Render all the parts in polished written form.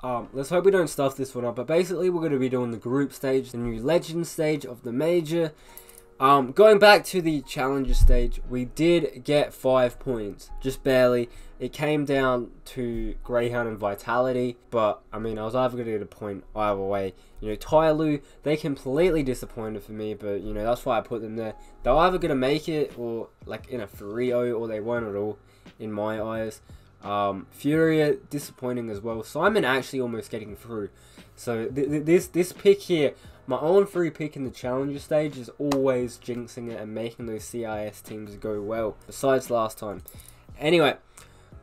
Let's hope we don't stuff this one up. But basically, we're going to be doing the group stage, the new legend stage of the major. Going back to the challenger stage, we did get 5 points, just barely. It came down to Greyhound and Vitality, but I mean, I was either going to get a point either way. You know, Tyloo, they completely disappointed for me, but you know, that's why I put them there. They're either going to make it or like in a 3-0, or they won't at all, in my eyes. Furia, disappointing as well. Simon actually almost getting through. So this pick here, my 0-3 pick in the challenger stage, is always jinxing it and making those CIS teams go well, besides last time. Anyway,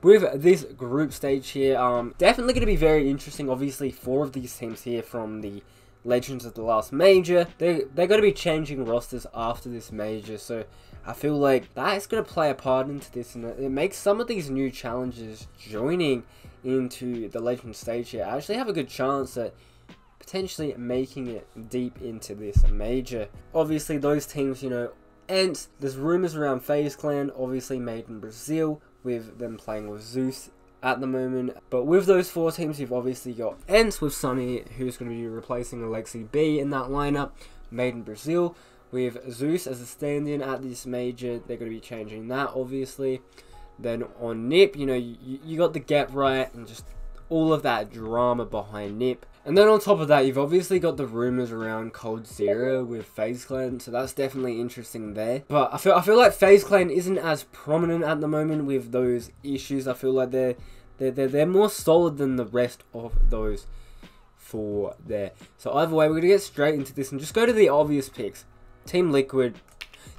with this group stage here, definitely going to be very interesting. Obviously, 4 of these teams here from the Legends of the last major, they're going to be changing rosters after this major, so I feel like that is going to play a part into this, and it makes some of these new challenges joining into the Legend stage here actually have a good chance at potentially making it deep into this major. Obviously, those teams, you know, and there's rumors around FaZe Clan, obviously made in Brazil, with them playing with Zeus at the moment. But with those 4 teams, you've obviously got Ents with Sunny, who's going to be replacing Alexi B in that lineup, made in Brazil. With Zeus as a stand-in at this major, they're going to be changing that, obviously. Then on Nip, you know, you got the Get Right and just all of that drama behind Nip. And then on top of that, you've obviously got the rumors around Cold Zero with FaZe Clan, so that's definitely interesting there. But I feel like FaZe Clan isn't as prominent at the moment with those issues. I feel like they're more solid than the rest of those 4 there. So either way, we're gonna get straight into this and just go to the obvious picks. Team Liquid,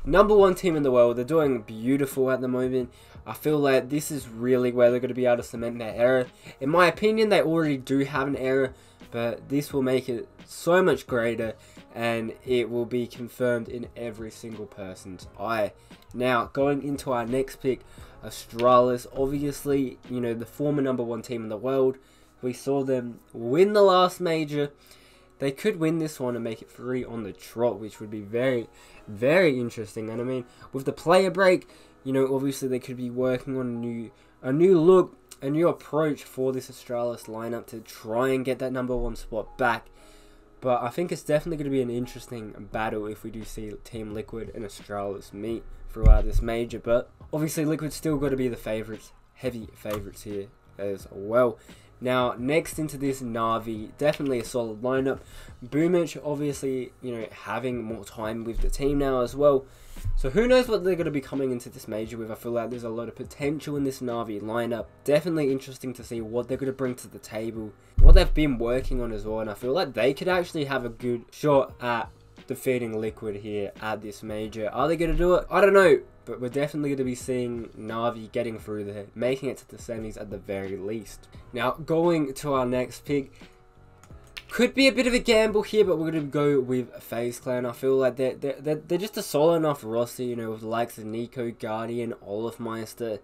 #1 team in the world. They're doing beautiful at the moment. I feel like this is really where they're going to be able to cement their era. In my opinion, they already do have an era, but this will make it so much greater, and it will be confirmed in every single person's eye. Now, going into our next pick, Astralis. Obviously, you know, the former #1 team in the world. We saw them win the last major. They could win this one and make it 3 on the trot, which would be very, very interesting. And I mean, with the player break, you know, obviously they could be working on a new look, a new approach for this Astralis lineup to try and get that #1 spot back. But I think it's definitely going to be an interesting battle if we do see Team Liquid and Astralis meet throughout this major. But obviously Liquid's still got to be the favourites, heavy favourites here as well. Now, next into this, Na'Vi, definitely a solid lineup. Boomich, obviously, you know, having more time with the team now as well. So who knows what they're going to be coming into this major with. I feel like there's a lot of potential in this Na'Vi lineup. Definitely interesting to see what they're going to bring to the table, what they've been working on as well. And I feel like they could actually have a good shot at defeating Liquid here at this major. Are they going to do it? I don't know. But we're definitely going to be seeing Na'Vi getting through there, making it to the semis at the very least. Now, going to our next pick. Could be a bit of a gamble here, but we're going to go with FaZe Clan. I feel like they're just a solid enough roster, you know, with the likes of Nico, Guardian, Olafmeister.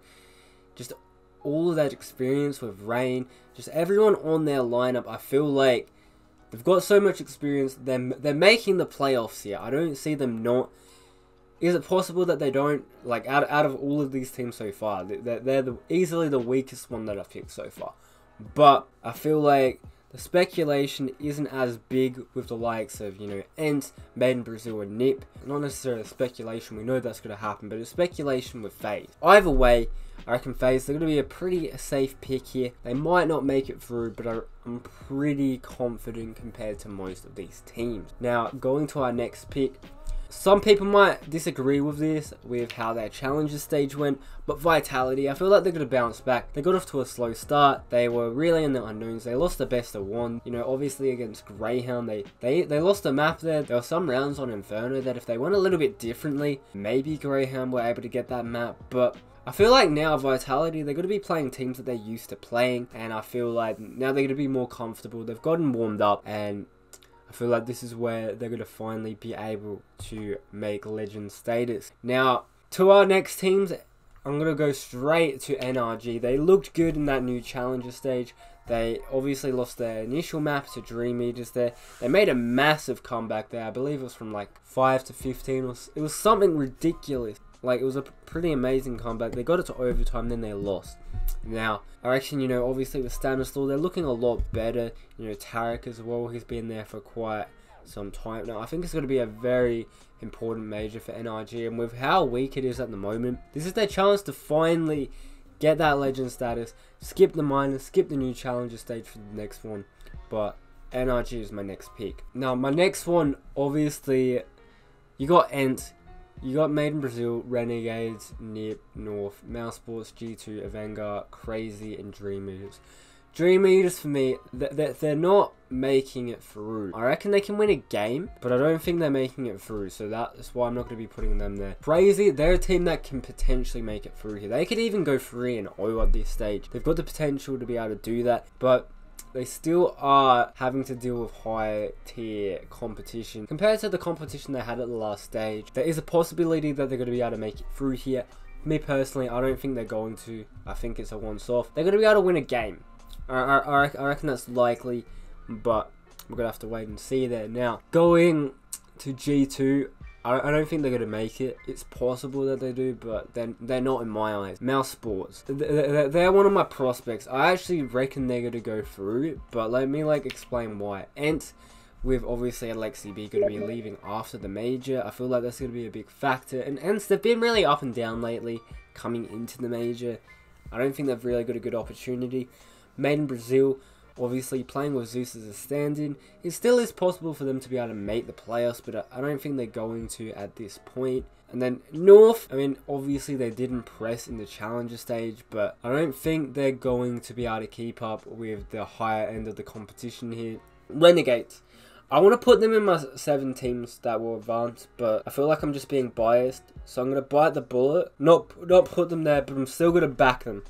Just all of that experience with Rain. Just everyone on their lineup, I feel like they've got so much experience. They're making the playoffs here. I don't see them not. Is it possible that they don't, like, out of all of these teams so far, they're easily the weakest one that I've picked so far. But I feel like the speculation isn't as big with the likes of, you know, Ents, Made in Brazil, and Nip. Not necessarily speculation, we know that's going to happen, but it's speculation with FaZe. Either way, I reckon FaZe, they're going to be a pretty safe pick here. They might not make it through, but I'm pretty confident compared to most of these teams. Now, going to our next pick. Some people might disagree with this, with how their challenger stage went, but Vitality, I feel like they're going to bounce back. They got off to a slow start. They were really in the unknowns. They lost the best of 1. You know, obviously against Greyhound, they lost a map there. There were some rounds on Inferno that if they went a little bit differently, maybe Greyhound were able to get that map, but I feel like now Vitality, they're going to be playing teams that they're used to playing, and I feel like now they're going to be more comfortable. They've gotten warmed up, and I feel like this is where they're going to finally be able to make legend status. Now, to our next teams, I'm going to go straight to NRG. They looked good in that new challenger stage. They obviously lost their initial map to Dream Eaters there. They made a massive comeback there. I believe it was from like 5 to 15. It was something ridiculous. Like, it was a pretty amazing comeback. They got it to overtime, then they lost. Now, I reckon, you know, obviously with Stanislaw, they're looking a lot better. You know, Tarek as well, he's been there for quite some time now. I think it's going to be a very important major for NRG, and with how weak it is at the moment, this is their chance to finally get that legend status, skip the minors, skip the new challenger stage for the next one. But NRG is my next pick. Now, my next one, obviously, you got Ent, you got Made in Brazil, Renegades, Nip, North, Mouse Sports, G2, Avangar, Crazy, and Dream Eaters. Dream Eaters, for me, they're not making it through. I reckon they can win a game, but I don't think they're making it through, so that's why I'm not going to be putting them there. Crazy, they're a team that can potentially make it through here. They could even go 3-0 at this stage. They've got the potential to be able to do that, but they still are having to deal with high tier competition. Compared to the competition they had at the last stage, there is a possibility that they're going to be able to make it through here. Me personally, I don't think they're going to. I think it's a once-off. They're going to be able to win a game. I reckon that's likely, but we're going to have to wait and see there. Now, going to G2, I don't think they're going to make it. It's possible that they do, but they're not in my eyes. Mouse Sports, they're one of my prospects. I actually reckon they're going to go through, but let me explain why. Ent, with obviously Alexi B going to be leaving after the major, I feel like that's going to be a big factor. And Ents, they've been really up and down lately coming into the major. I don't think they've really got a good opportunity. Made in Brazil, obviously playing with Zeus as a stand-in, it still is possible for them to be able to make the playoffs, but I don't think they're going to at this point. And then North, I mean, obviously they did impress in the challenger stage, but I don't think they're going to be able to keep up with the higher end of the competition here. Renegades, I want to put them in my 7 teams that will advance, but I feel like I'm just being biased, so I'm going to bite the bullet, not put them there, but I'm still going to back them.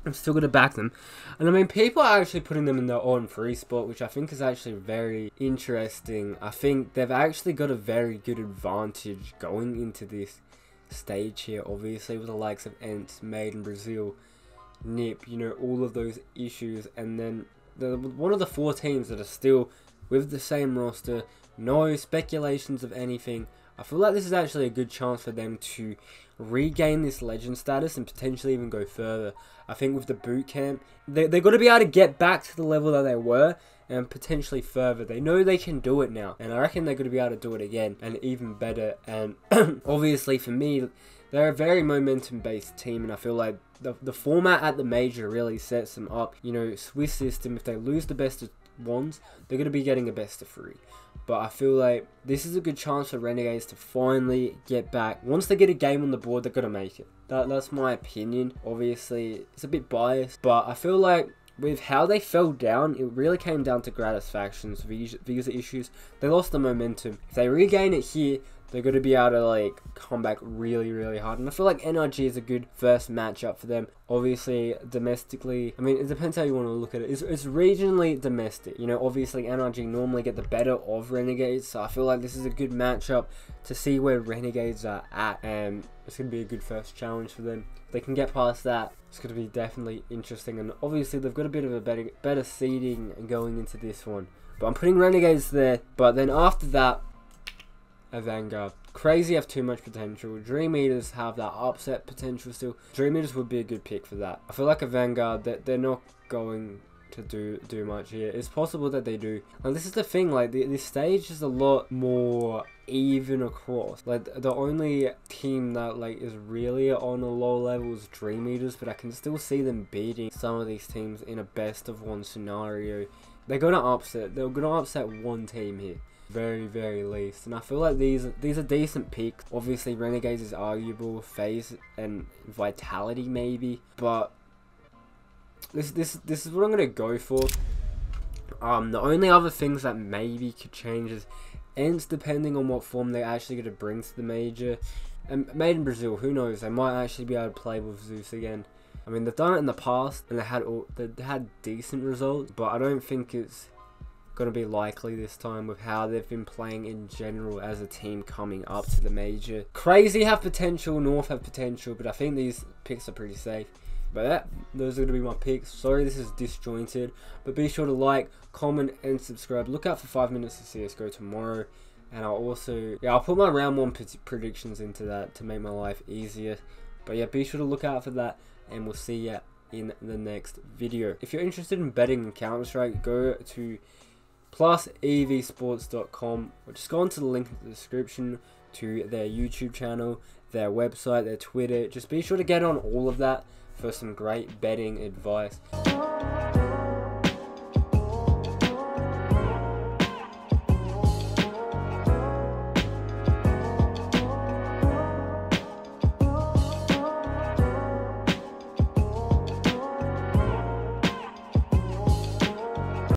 And I mean, people are actually putting them in their own free spot, which I think is actually very interesting. I think they've actually got a very good advantage going into this stage here, obviously with the likes of Ents, Made in Brazil, Nip, you know, all of those issues. And then one of the 4 teams that are still with the same roster, no speculations of anything. I feel like this is actually a good chance for them to regain this legend status and potentially even go further. I think with the boot camp, they're going to be able to get back to the level that they were and potentially further. They know they can do it now, and I reckon they're going to be able to do it again and even better. And obviously for me, they're a very momentum-based team, and I feel like the format at the major really sets them up. You know, Swiss system, if they lose the best of ones, they're going to be getting a best of 3. But I feel like this is a good chance for Renegades to finally get back. Once they get a game on the board, they're going to make it. That's my opinion. Obviously, it's a bit biased, but I feel like with how they fell down, it really came down to gratisfactions, visa issues. They lost the momentum. If they regain it here, they're going to be able to come back really, really hard. And I feel like NRG is a good first matchup for them. Obviously, domestically, I mean, it depends how you want to look at it. It's regionally domestic. You know, obviously, NRG normally get the better of Renegades. So I feel like this is a good matchup to see where Renegades are at. And it's going to be a good first challenge for them. If they can get past that, it's going to be definitely interesting. And obviously, they've got a bit of a better seeding going into this one. But I'm putting Renegades there. But then after that, Vanguard. Crazy have too much potential. Dream Eaters have that upset potential still. Dream Eaters would be a good pick for that. I feel like a Vanguard, that they're not going to do much here. It's possible that they do. Now this is the thing, this stage is a lot more even across. The only team that is really on a low level is Dream Eaters, but I can still see them beating some of these teams in a best of 1 scenario. They're gonna upset one team here. Very, very least. And I feel like these are decent picks. Obviously Renegades is arguable, phase and vitality maybe, but this is what I'm gonna go for. The only other things that maybe could change is Ents, depending on what form they're actually gonna bring to the major. And Made in Brazil, who knows, they might actually be able to play with Zeus again. I mean, they've done it in the past and they had decent results, but I don't think it's going to be likely this time with how they've been playing in general as a team coming up to the major. Crazy have potential, North have potential, but I think these picks are pretty safe. But yeah, those are going to be my picks. Sorry this is disjointed, but be sure to like, comment and subscribe. Look out for 5 minutes of CSGO tomorrow, and I'll put my round 1 predictions into that to make my life easier. But yeah, be sure to look out for that. and we'll see ya in the next video. If you're interested in betting in Counter-Strike, go to plusevsports.com, or just go onto the link in the description to their YouTube channel, their website, their Twitter. Just be sure to get on all of that for some great betting advice.